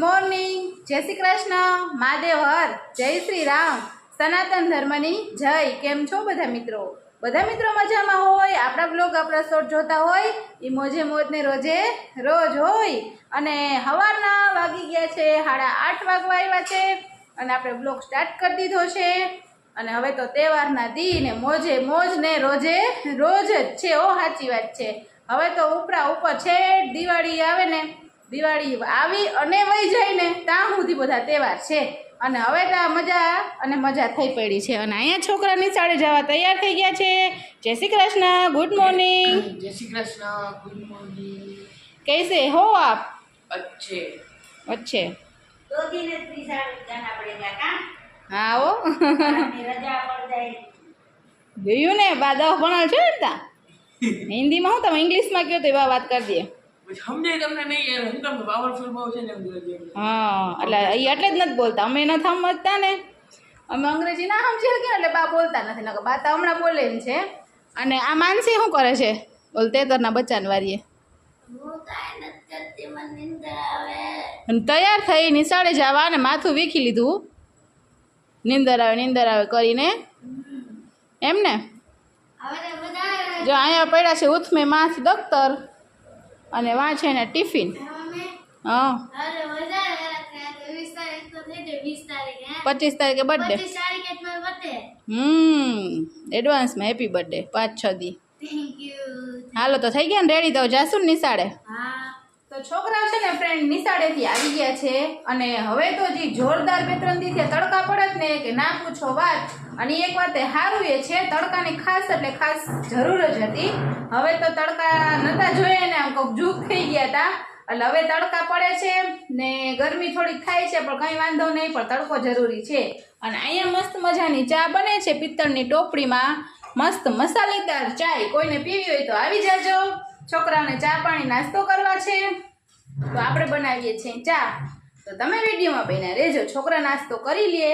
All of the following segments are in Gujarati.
મોર્નિંગ, જય શ્રી કૃષ્ણ, મહાદેવ હર, જય શ્રી રામ, સનાતન ધર્મની જય। કેમ છો બધા મિત્રો? બધા મિત્રો મજામાં હોય? આપણા બ્લોગ આપણા શોર્ટ જોતા હોય એ મોજે મોજને રોજે રોજ હોય। અને સવારના વાગી ગયા છે 8:30 વાગવા આવ્યા છે અને આપણે બ્લોગ સ્ટાર્ટ કરી દીધો છે। અને હવે તો તહેવારના દી ને મોજે મોજ ને રોજે રોજ જ છે। ઓ સાચી વાત છે। હવે તો ઉપરા ઉપર છે દિવાળી આવે ને, દિવાળી આવી અને વહી જાય ને ત્યાં સુધી બધા તહેવાર છે। અને હવે તો મજા થઈ પડી છે। અને અહીંયા છોકરા નિશાળે જવા તૈયાર થઈ ગયા છે। જય શ્રી કૃષ્ણ, ગુડ મોર્નિંગ। जय श्री कृष्ण, गुड मॉर्निंग। कैसे हो आप? अच्छे अच्छे। 2 दिन जाना पड़ेगा का? हाँ वो रजा पड़ जाए। જોયું ને બા 10 ભણાલ છે ને તા હિન્દીમાં હું તમે ઇંગ્લિશમાં કહો તો એવા વાત કરી દે। સમજે તમને નહીં યાર, હું તમને પાવરફુલ બહુ છે ને હા એટલે એ એટલે જ નથી બોલતા, અમે નથી સમજતા ને, અમે અંગ્રેજી ના સમજી શકીએ એટલે બા બોલતા નથી, નકર બા તો હમણાં બોલે જ છે। અને આ માનસી શું કરે છે? બોલ તેતરના બચ્ચાને વારીએ હું કાઈ નથી કરતી, મને નીંદર આવે। અને તૈયાર થઈ નિશાળે જવા અને માથું વીખી લીધું, નીંદર આવે કરીને એમ ને। હવે તો બધા જો અહીંયા પડ્યા છે ઉથમે માથ દફતર અને વાંચે ને ટિફિન। મમ્મી હા અરે મજા આવે તો 20 તારીખ તો થઈ ગઈ, 20 તારીખ હે 25 તારીખે બર્થડે। 25 તારીખે જ મારો બર્થડે। એડવાન્સમાં હેપી બર્થડે 5-6 દી। Thank you. હાલો તો થઈ ગયા ને રેડી? તો જાશું ને નિશાળે? હા તો છોકરાઓ છે ને ફ્રેન્ડ નિશાળેથી આવી ગયા છે અને હવે તો જે જોરદાર 2-3 દિવસથી તડકા પડત ને કે ના પૂછો વાત। અને એક વાત એ સારું એ છે તડકાની ખાસ એટલે ખાસ જરૂર જ હતી। હવે તો તડકા નતા જોઈએ ને આમ કોક જૂક થઈ ગયા હતા, એટલે હવે તડકા પડે છે ને ગરમી થોડીક થાય છે પણ કંઈ વાંધો નહીં, પણ તડકો જરૂરી છે। અને અહીંયા મસ્ત મજાની ચા બને છે પિત્તળની ટોપડીમાં, મસ્ત મસાલેદાર ચાય। કોઈને પીવી હોય તો આવી જાજો, છોકરાઓને ચા પાણી નાસ્તો કરવા છે તો આપણે બનાવીએ છીએ ચા। તો તમે વિડીયોમાં બન્યા રહેજો, છોકરા નાસ્તો કરી લે।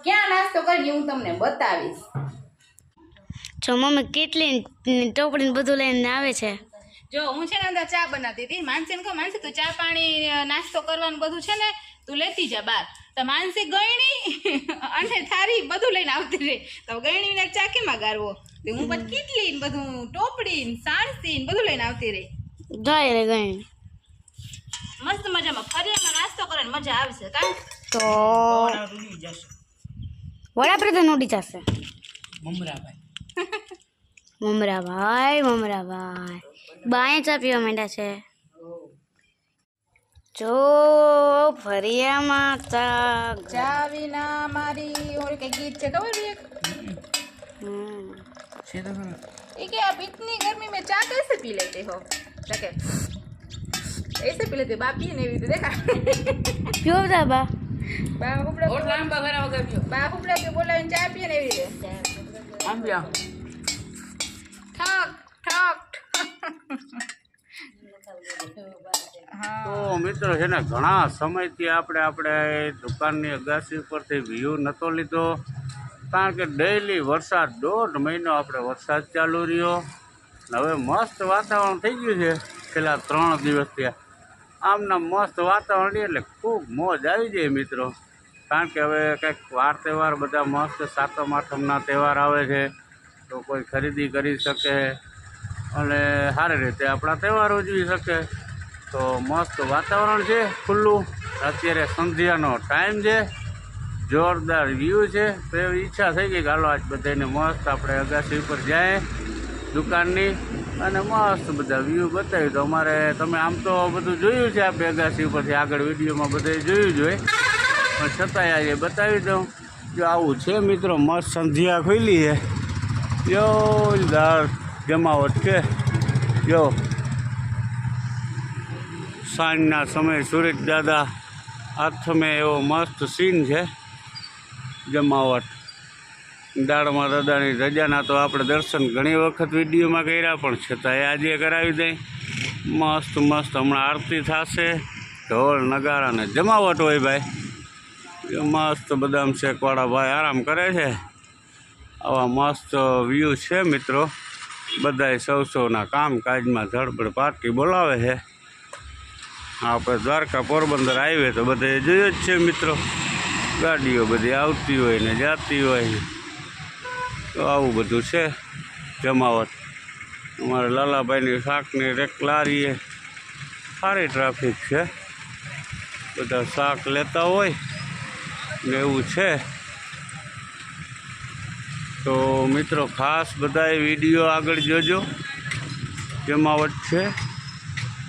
ક્યાં નાસ્તો કરીએ હું તમને બતાવીશ। જો મમ્મી કેટલી ટોપડી બધું લઈને આવે છે। જો હું છે ને અંદર ચા બનાવતી હતી, માનસીને કહું માનસી તું ચા પાણી નાસ્તો કરવાનું બધું છે ને તું લેતી જા બહાર। તો માનસી ગયણી અને થારી બધું લઈને આવતી રહી, તો ગયણીને ચા કેમાં ગારવો? તો હું પછી કેટલી ને બધું ટોપડી ને સાણસી ને બધું લઈને આવતી રહી। ગઈ મસ્ત મજામાં ફરિયામાં નાસ્તો કરવાની મજા આવશે કા? તો વડાપ્રધાન ઉડી જશે। મમરાભાઈ મમરાભાઈ બાય ચા પીવા માંડ્યા છે। જો ફરિયામાં ચા વિના મારી ઓર કે ગીત છે ખબર છે ये कि आप इतनी गर्मी में चाय कैसे पी लेते हो? देखे ऐसे पी लेते, बा पी नहीं भी देखा પીવો બધા બા बा हुबड़ा और लांबा घरा वगैरह पियो बा हुबड़ा के बोला चाय पी नहीं भी आम पिया ठक ठक તો મિત્રો છે ને ઘણા સમયથી આપણે દુકાનની અગાસી ઉપરથી વ્યૂ નહોતો લીધો, કારણ કે ડેઈલી વરસાદ 1.5 મહિનો આપણે વરસાદ ચાલુ રહ્યો। હવે મસ્ત વાતાવરણ થઈ ગયું છે છેલ્લા 3 દિવસથી, આમના મસ્ત વાતાવરણ રહે એટલે ખૂબ મોજ આવી જાય મિત્રો। કારણ કે હવે કંઈક વાર તહેવાર બધા મસ્ત 7મ 8મના તહેવાર આવે છે તો કોઈ ખરીદી કરી શકે અને સારી રીતે આપણા તહેવાર ઉજવી શકે। તો મસ્ત વાતાવરણ છે ખુલ્લું, અત્યારે સંધ્યાનો ટાઈમ છે, જોરદાર વ્યૂ છે। તો એવી ઈચ્છા થઈ ગઈ કે હાલો આજ બધાને મસ્ત આપણે અગાસી ઉપર જાય દુકાનની અને મસ્ત બધા વ્યૂ બતાવ્યું। તો અમારે તમે આમ તો બધું જોયું છે આપણે અગાસી ઉપરથી, આગળ વિડીયોમાં બધે જોયું જ હોય, પણ છતાંય આજે બતાવી દઉં। જો આવું છે મિત્રો, મસ્ત સંધ્યા ખુલ્લી છે, જોરદાર જમાવટ છે। જો સાંજના સમયે સૂરજ દાદા હાથમે એવો મસ્ત સીન છે, જમાવટ। દાડમાં દાદાની રજાના તો આપણે દર્શન ઘણી વખત વિડીયોમાં કર્યા, પણ છતાંય આજે કરાવી દઈ। મસ્ત મસ્ત હમણાં આરતી થશે, ઢોલ નગારા ને જમાવટ હોય ભાઈ। મસ્ત બદામ શેકવાળા ભાઈ આરામ કરે છે। આવા મસ્ત વ્યૂ છે મિત્રો, બધાય સૌના કામકાજમાં ધડબડ પાર્ટી બોલાવે છે। આપણે દ્વારકા પોરબંદર હાઈવે તો બધે જોયું જ છે મિત્રો, ગાડીઓ બધી આવતી હોય ને જાતી હોય, તો આવું બધું છે જમાવટ. અમારે લાલાભાઈની શાકની રેક લારીએ સારી ટ્રાફિક છે, બધા શાક લેતા હોય ને એવું છે. તો મિત્રો ખાસ બધાએ વિડીયો આગળ જોજો. જમાવટ છે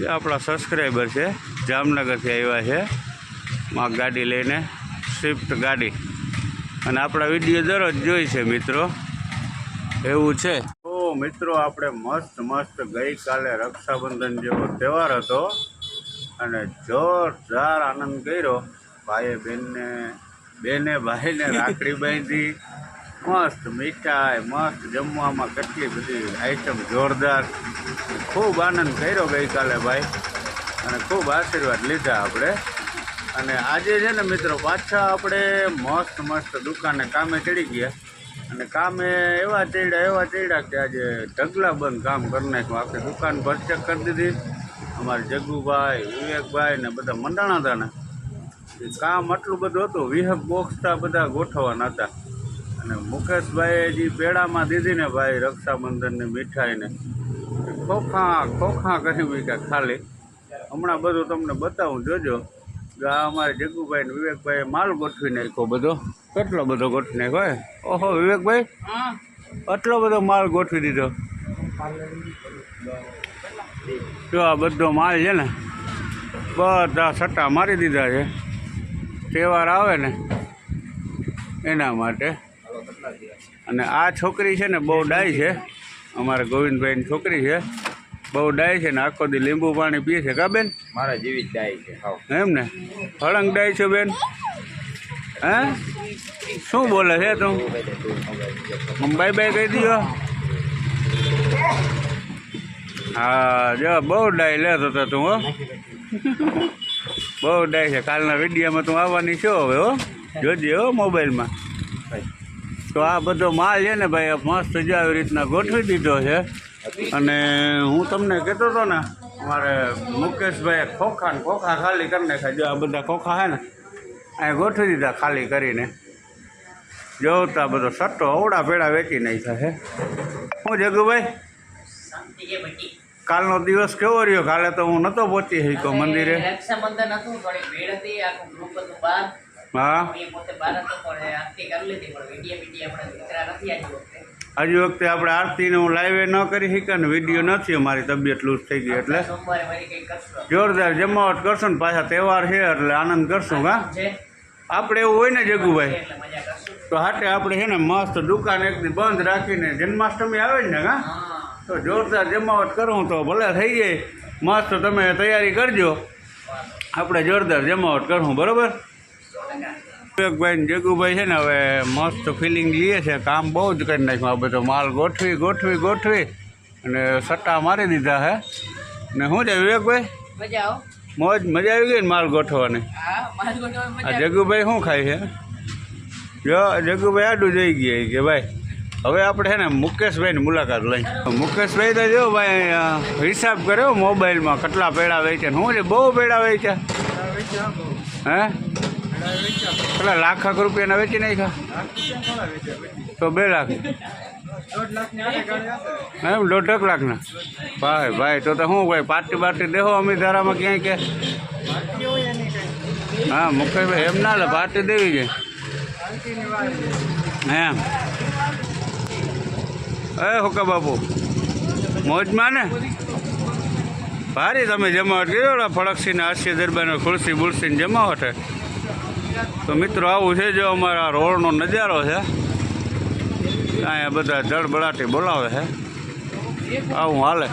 એ આપણા સબસ્ક્રાઈબર છે, જામનગરથી આવ્યા છે માં ગાડી લઈને, સ્વિફ્ટ ગાડી, અને આપણા વિડીયો દરરોજ જોઈ છે મિત્રો, એવું છે. તો મિત્રો આપણે મસ્ત ગઈકાલે રક્ષાબંધન જેવો તહેવાર હતો અને જોરદાર આનંદ કર્યો. ભાઈએ બેને ભાઈને રાખડી બાંધી, મસ્ત મીઠાઈ, મસ્ત જમવામાં કેટલી બધી આઈટમ જોરદાર. ખૂબ આનંદ કર્યો ગઈકાલે ભાઈ, અને ખૂબ આશીર્વાદ લીધા આપણે. અને આજે છે ને મિત્રો પાછા આપણે મસ્ત દુકાને કામે ચડી ગયા, અને કામે એવા ચડ્યા કે આજે ઢગલાબંધ કામ કરી નાખ્યું. આખી દુકાન પરચેક કરી દીધી. અમારે જગ્ગુભાઈ, વિવેકભાઈ ને બધા મંડાણા હતા ને, એ કામ આટલું બધું હતું, 20 બોક્સ બધા ગોઠવવાના હતા. અને મુકેશભાઈએ જે પેડામાં દીધી ને ભાઈ રક્ષાબંધનની મીઠાઈને, ખોખા કરી મૂક્યા ખાલી. હમણાં બધું તમને બતાવું, જોજો. આ અમારે જગ્ગુભાઈ ને વિવેકભાઈએ માલ ગોઠવી નાખ્યો બધો. કેટલો બધો ગોઠવી નાખ્યો? ઓહો વિવેકભાઈ, આટલો બધો માલ ગોઠવી દીધો. જો આ બધો માલ છે ને બધા સટ્ટા મારી દીધા છે, તહેવાર આવે ને એના માટે. અને આ છોકરી છે ને બહુ ડાય છે, અમારા ગોવિંદભાઈની છોકરી છે, બહુ ડાય છે ને આખો દી લીંબુ પાણી પીએ છે. કા બેન? મારા જેવી જ ડાય છે. એમ ને, હળંગ ડાય છે બેન. હે શું બોલે છે તું? બાય બાય કહી દીધો. હા જો બહુ ડાય લેતો હતો તું. હો બહુ ડાય છે. કાલના વિડીયોમાં તું આવવાની છો હવે. હો જોજે હો મોબાઈલમાં. તો આ બધો માલ છે ને ભાઈ મસ્ત જો આવી રીતના ગોઠવી દીધો છે. અને હું તમને કહેતો હતો ને, અમારે મુકેશભાઈએ ખોખા ખાલી કરી નાખ્યા. જો આ બધા ખોખા છે ને અહીંયા ગોઠવી દીધા ખાલી કરીને. જોતા બધો સટ્ટો અવડા પેડા વેચી નાખ્યા છે. શું જગ્ગુભાઈ, કાલનો દિવસ કેવો રહ્યો? કાલે તો હું નહોતો પહોંચી શક્યો મંદિરે. રક્ષાબંધન હતું, થોડી ભીડ હતી, આખું ગ્રુપ હતું બહાર. હા, પોતે બહાર હતો પણ આરતી કરી લીધી, પણ વિડીયો આપણે દીકરા નથી આવી વખતે. હજી વખતે આપણે આરતીને હું લાઈવે ન કરી શક્યા ને, વિડીયો નથી, અમારી તબિયત લૂઝ થઈ ગઈ એટલે. સોમવારે વળી કંઈ કરશો જોરદાર જમાવટ કરશું ને, પાછા તહેવાર છે એટલે આનંદ કરશું. હા છે આપણે એવું હોય ને જગ્ગુભાઈ, એટલે મજા કરશું. તો હાટે આપણે છે ને મસ્ત દુકાન એક દી બંધ રાખીને, જન્માષ્ટમી આવે ને હા, તો જોરદાર જમાવટ કરું તો ભલે થઈ જાય. મસ્ત તમે તૈયારી કરજો, આપણે જોરદાર જમાવટ કરશું. બરાબર? વિવેકભાઈ ને જગ્ગુભાઈ છે ને હવે મસ્ત ફિલિંગ લઈએ છે. કામ બહુ જ કરી નાખ્યું. આ બધો માલ ગોઠવી અને સટ્ટા મારી દીધા હે. ને શું છે વિવેકભાઈ, મજા આવો. મજા આવી ગઈ ને માલ ગોઠવવાની? હા, મારી ગોઠવવાની મજા. આ જગ્ગુભાઈ શું ખાય છે? જો જગ્ગુભાઈ આડું જઈ ગયા કે ભાઈ હવે આપણે છે ને મુકેશભાઈની મુલાકાત લઈ. મુકેશભાઈ તો જો ભાઈ હિસાબ કર્યો મોબાઈલમાં કેટલા પેડા વેચ્યા. શું છે બહુ પેડા વેચ્યા? હે કેટલા લાખ રૂપિયાના વેચી નાખ્યા? તો 2 લાખ એમ 1.5 લાખના? ભાઈ તો શું ભાઈ પાર્ટી દેહો અમે ધારામાં ક્યાંય કે? હા મુકેશભાઈ એમ ના લે, પાર્ટી દેવી છે એમ. એ હોકા બાપુ મોજમાં ને ભારી તમે જમાવટ કર્યો ફળકસીને આશી દરબારનો ખુરશી બુરશીને જમાવટ છે. તો મિત્રો આવું છે જો અમારા રોડનો નજારો છે. અહીંયા બધા જળબળાટી બોલાવે છે, આવું હાલે.